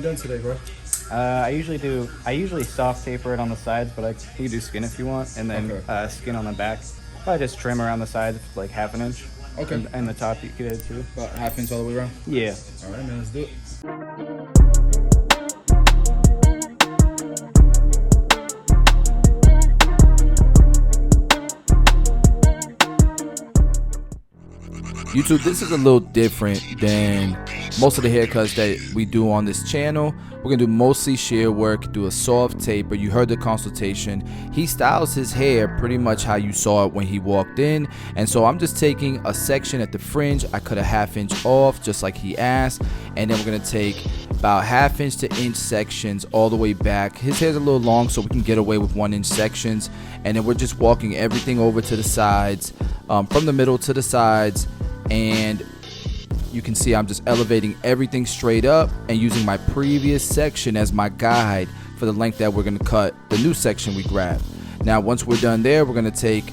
done today, bro? I usually soft taper it on the sides, but you can do skin if you want, and then Okay. skin on the back. Probably just trim around the sides like half an inch. Okay. And the top you could hit too. About half inch all the way around? Yeah. All right, man, let's do it. YouTube, this is a little different than most of the haircuts that we do on this channel. We're gonna do mostly shear work, do a soft taper. You heard the consultation. He styles his hair pretty much how you saw it when he walked in, and so I'm just taking a section at the fringe. I cut a ½ inch off just like he asked, and then we're gonna take about ½ inch to inch sections all the way back. His hair's a little long, so we can get away with 1 inch sections, and then we're just walking everything over to the sides, from the middle to the sides. And you can see I'm just elevating everything straight up and using my previous section as my guide for the length that we're going to cut the new section we grabbed. Now once we're done there, we're going to take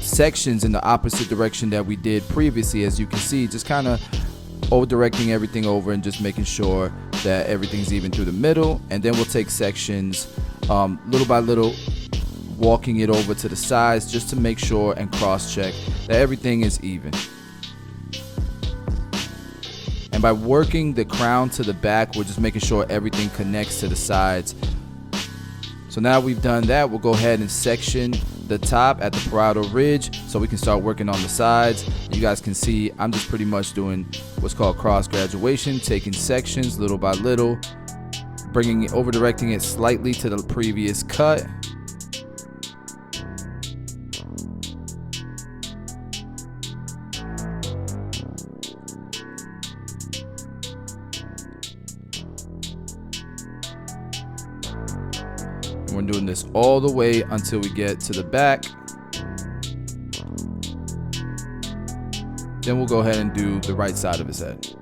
sections in the opposite direction that we did previously. As you can see, just kind of over directing everything over and just making sure that everything's even through the middle. And then we'll take sections little by little, walking it over to the sides just to make sure and cross check that everything is even. And by working the crown to the back, we're just making sure everything connects to the sides. So now we've done that, we'll go ahead and section the top at the parietal ridge so we can start working on the sides. You guys can see I'm just pretty much doing what's called cross graduation, taking sections little by little, bringing it, over directing it slightly to the previous cut. We're doing this all the way until we get to the back. Then we'll go ahead and do the right side of his head.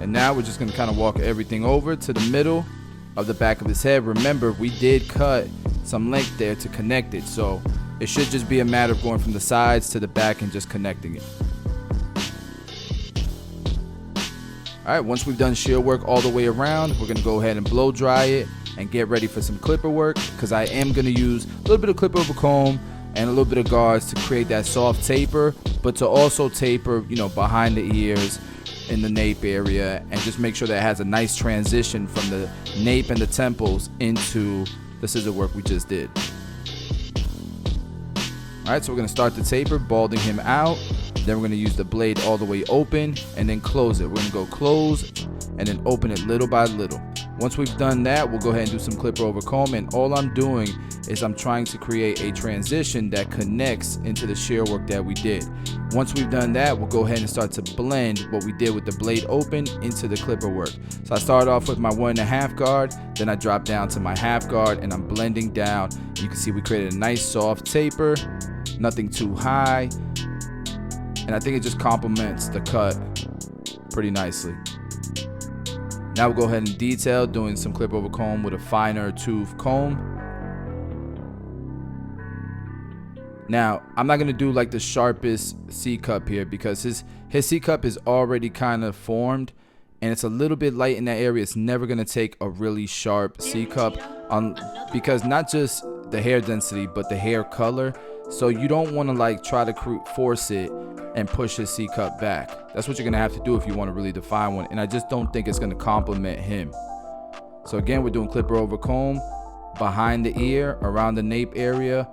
And now we're just going to kind of walk everything over to the middle of the back of his head. Remember, we did cut some length there to connect it, so it should just be a matter of going from the sides to the back and just connecting it. Alright, once we've done shear work all the way around, we're going to go ahead and blow dry it and get ready for some clipper work, because I am going to use a little bit of clip over comb and a little bit of guards to create that soft taper, but to also taper, you know, behind the ears, in the nape area, and just make sure that it has a nice transition from the nape and the temples into the scissor work we just did. Alright, so we're going to start the taper, balding him out. Then we're going to use the blade all the way open and then close it. We're going to go close and then open it little by little. Once we've done that, we'll go ahead and do some clipper over comb, and all I'm doing is I'm trying to create a transition that connects into the shear work that we did. Once we've done that, we'll go ahead and start to blend what we did with the blade open into the clipper work. So I started off with my 1.5 guard, then I dropped down to my half guard, and I'm blending down. You can see we created a nice soft taper, nothing too high, and I think it just complements the cut pretty nicely. Now we'll go ahead and detail, doing some clip over comb with a finer tooth comb. Now, I'm not going to do like the sharpest C-cup here, because his C-cup is already kind of formed and it's a little bit light in that area. It's never going to take a really sharp C-cup, because not just the hair density, but the hair color. So you don't want to like try to force it and push his C-cup back. That's what you're going to have to do if you want to really define one. And I just don't think it's going to complement him. So again, we're doing clipper over comb behind the ear, around the nape area.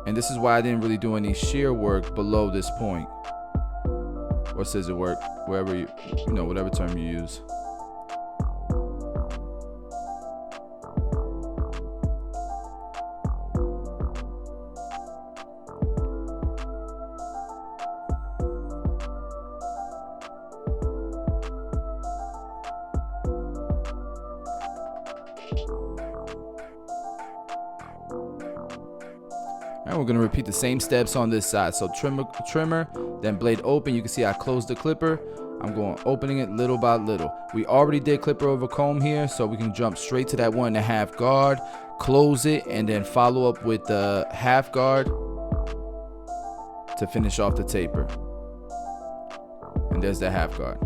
And this is why I didn't really do any shear work below this point, or scissor work, wherever you know, whatever term you use. And we're gonna repeat the same steps on this side. So trimmer, then blade open. You can see I closed the clipper. I'm going opening it little by little. We already did clipper over comb here, so we can jump straight to that 1.5 guard, close it, and then follow up with the half guard to finish off the taper. And there's the half guard.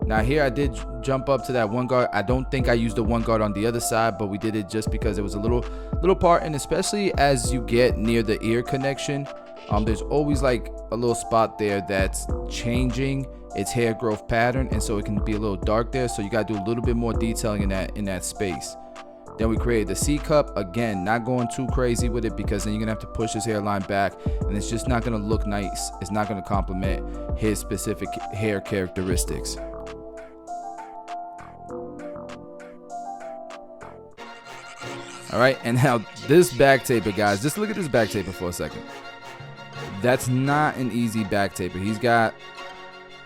Now here I did jump up to that 1 guard. I don't think I used the 1 guard on the other side, but we did it just because it was a little part, and especially as you get near the ear connection, there's always like a little spot there that's changing its hair growth pattern, and so it can be a little dark there, so you got to do a little bit more detailing in that space. Then we created the C cup. Again, not going too crazy with it, because then you're gonna have to push his hairline back, and it's just not gonna look nice. It's not gonna complement his specific hair characteristics. All right, and now this back taper, guys, just look at this back taper for a second. That's not an easy back taper. He's got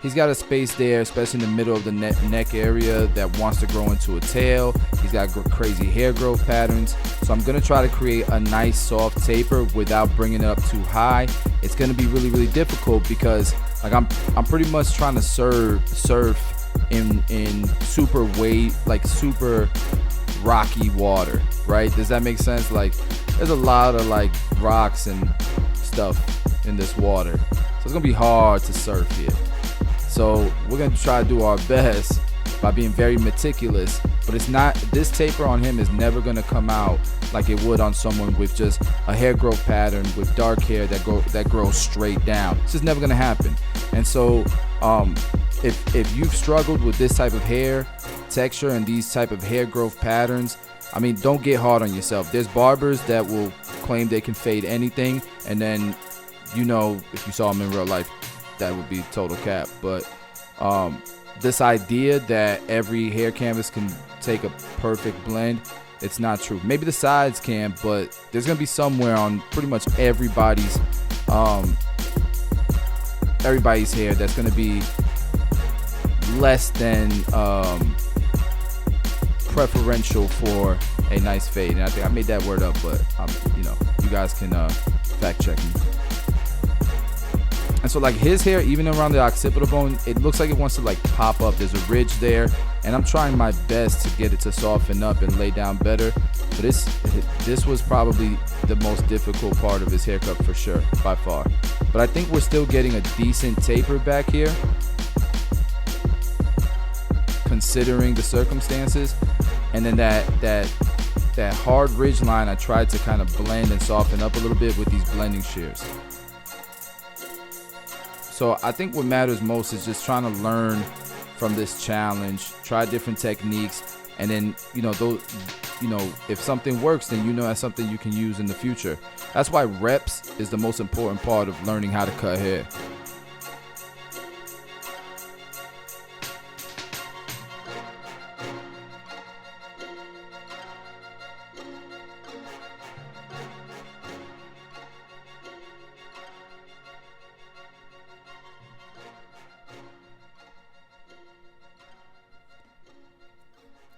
a space there, especially in the middle of the neck area, that wants to grow into a tail. He's got crazy hair growth patterns. So I'm gonna try to create a nice soft taper without bringing it up too high. It's gonna be really, really difficult, because like I'm pretty much trying to surf in super super rocky water, right? Does that make sense? Like, there's a lot of like rocks and stuff in this water, so it's gonna be hard to surf here. So we're gonna try to do our best by being very meticulous, but it's not, this taper on him is never gonna come out like it would on someone with just a hair growth pattern with dark hair that grows straight down. It's just never gonna happen. And so if you've struggled with this type of hair texture and these type of hair growth patterns, I mean, don't get hard on yourself. There's barbers that will claim they can fade anything, and then, you know, if you saw them in real life, that would be total cap. But this idea that every hair canvas can take a perfect blend, it's not true. Maybe the sides can, but there's gonna be somewhere on pretty much everybody's hair that's gonna be less than preferential for a nice fade. And I think I made that word up, but you know, you guys can fact check me. And so like his hair, even around the occipital bone, it looks like it wants to like pop up. There's a ridge there, and I'm trying my best to get it to soften up and lay down better. But this was probably the most difficult part of his haircut for sure, by far. But I think we're still getting a decent taper back here, considering the circumstances. And then that hard ridge line, I tried to kind of blend and soften up a little bit with these blending shears. So I think what matters most is just trying to learn from this challenge, try different techniques, and then, you know, if something works, then you know that's something you can use in the future. That's why reps is the most important part of learning how to cut hair.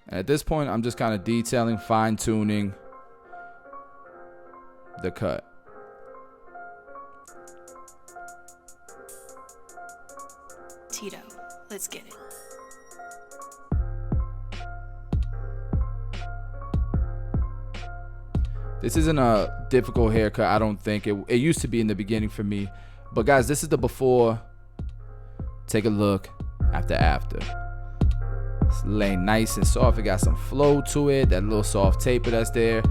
At this point, I'm just kind of detailing, fine-tuning the cut. Tito, let's get it. This isn't a difficult haircut, I don't think. It used to be in the beginning for me. But guys, this is the before. Take a look after. It's laying nice and soft. It got some flow to it. That little soft taper that's there.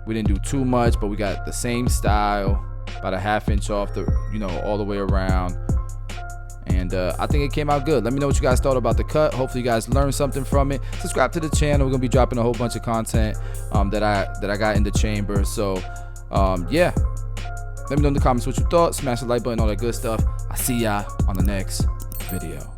We didn't do too much, but we got the same style, about a ½ inch off the, you know, all the way around. And I think it came out good. Let me know what you guys thought about the cut. Hopefully you guys learned something from it. Subscribe to the channel. We're gonna be dropping a whole bunch of content that I got in the chamber. So yeah, let me know in the comments what you thought. Smash the like button, all that good stuff. I'll see y'all on the next video.